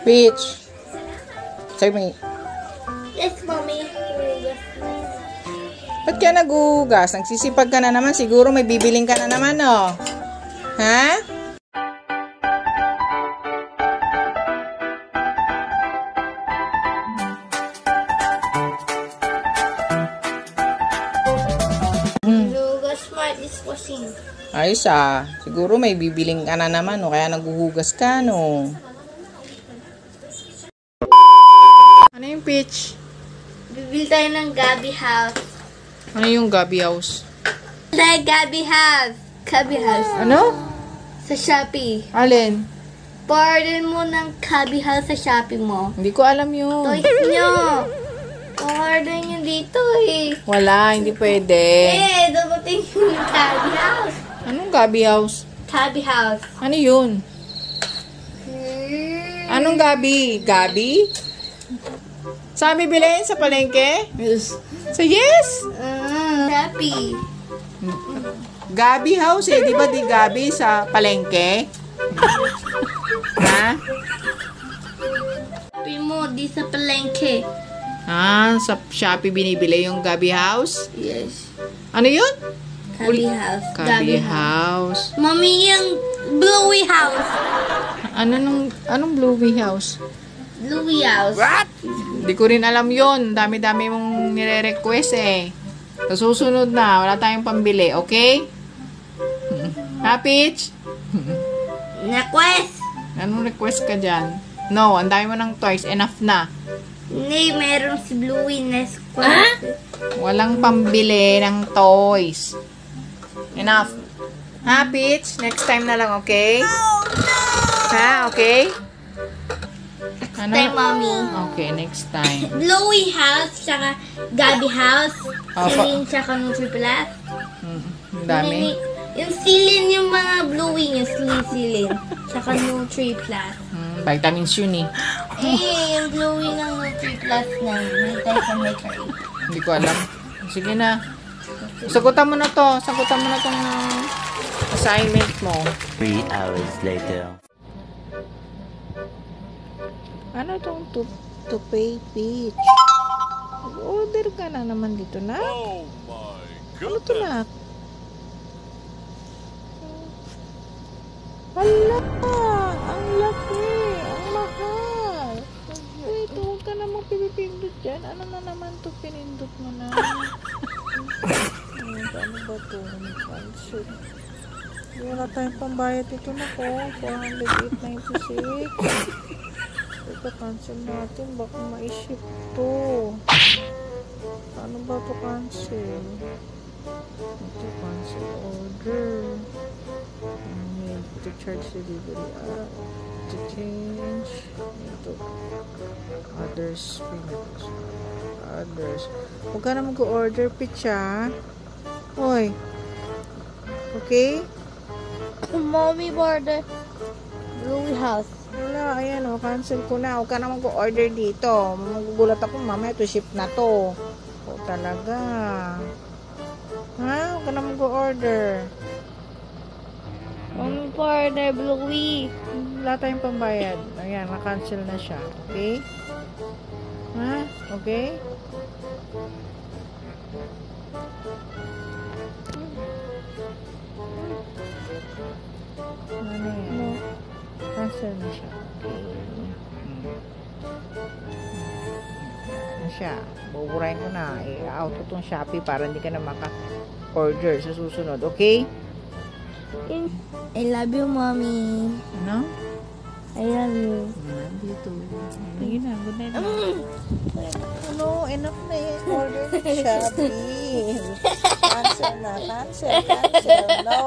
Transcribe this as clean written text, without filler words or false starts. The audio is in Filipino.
Peach. Sabi mo, Yes, mommy. ba't ka nagugas? Nagsisipag ka na naman. Siguro may bibiling ka na naman, oh. Ha? Hugas smart dishwashing. Ayos ah. Siguro may bibiling ka na naman, oh. Kaya naguhugas ka, no. Ano yung Peach? Bibili tayo ng Gabi House. Ano yung Gabi House? The Gabi House. Gabi House. Ano? Sa Shopee. Alin? Pa-order mo ng Gabi House sa Shopee mo. Hindi ko alam yun. Toys nyo. Pa-order nyo dito eh. Wala, hindi pwede. Dapating yung Gabi House. Anong Gabi House? Gabi House. Ano yun? Anong Gabi? Gabi? Saan bibilin? Sa palengke? Yes. So yes! Shopee. Gabi House eh. Di ba di Gabi sa palengke? Ha? Shopee mo, di sa palengke. Ah, sa Shopee binibili yung Gabi House? Yes. Ano yun? Gabi House. Gabi House. Mommy, yung Bluey House. Anong Bluey House? Bluey House. What? Hindi ko rin alam yun. Dami-dami mong nire-request eh. Sa susunod na, wala tayong pambili, okay? Ha, Peach? Request. Anong request ka dyan? No, ang dami mo ng toys. Enough na. Hindi, meron si Bluey na request. Walang pambili ng toys. Enough. Ha, Peach? Next time na lang, okay? Ha, okay? Ano? Time, Mommy. Okay, next time. Bluey House, tsaka Gabi House. Opo. Silin, tsaka Nutri Plus. Ang dami. Yung silin, yung mga Bluey niya, silin. Tsaka Nutri Plus. Vitamins yun eh. Yung Bluey ng Nutri Plus na may tayo sa maker. Hindi ko alam. Sige na. Sagutan mo na to. Sagutan mo na tong assignment mo. 3 hours later. Ano tong to pay Peach? Order ka na naman dito na. Oh my Ano to goodness. na? Hala! Ang laki! Ang mahal! Wait, huwag ka namang pipipindot dyan. Ano na naman to pinindot mo na? Ano ba to? Cancel. Wala tayong pambayad ito na ko. 408.96. Ito, cancel natin. Baka ma-ship to. Ano ba to cancel? Ito, cancel order. Need to charge delivery. To change. Ito. Others. Others. Huwag ka na mag-order, Pitch, ha? Hoy. Okay? Mommy order Bluey House. Wala, ayan o, cancel ko na. Huwag ka naman ko-order dito. Magugulat ako, mamaya to ship na to. O talaga. Ha? Huwag ka naman ko-order. Mommy order Bluey. Wala tayong pambayad. Ayan, na-cancel na siya. Okay? Ha? Okay? Ano yan? Cancel na siya. Okay. Ano siya? Buburahin ko na. I-out ko tong Shopee para hindi ka na maka-order sa susunod. Okay? I love you, Mommy. Ano? I love you. Dito. Sige na. Good night na. Ano? Enough na yung order ng Shopee. Cancel na. Cancel. No.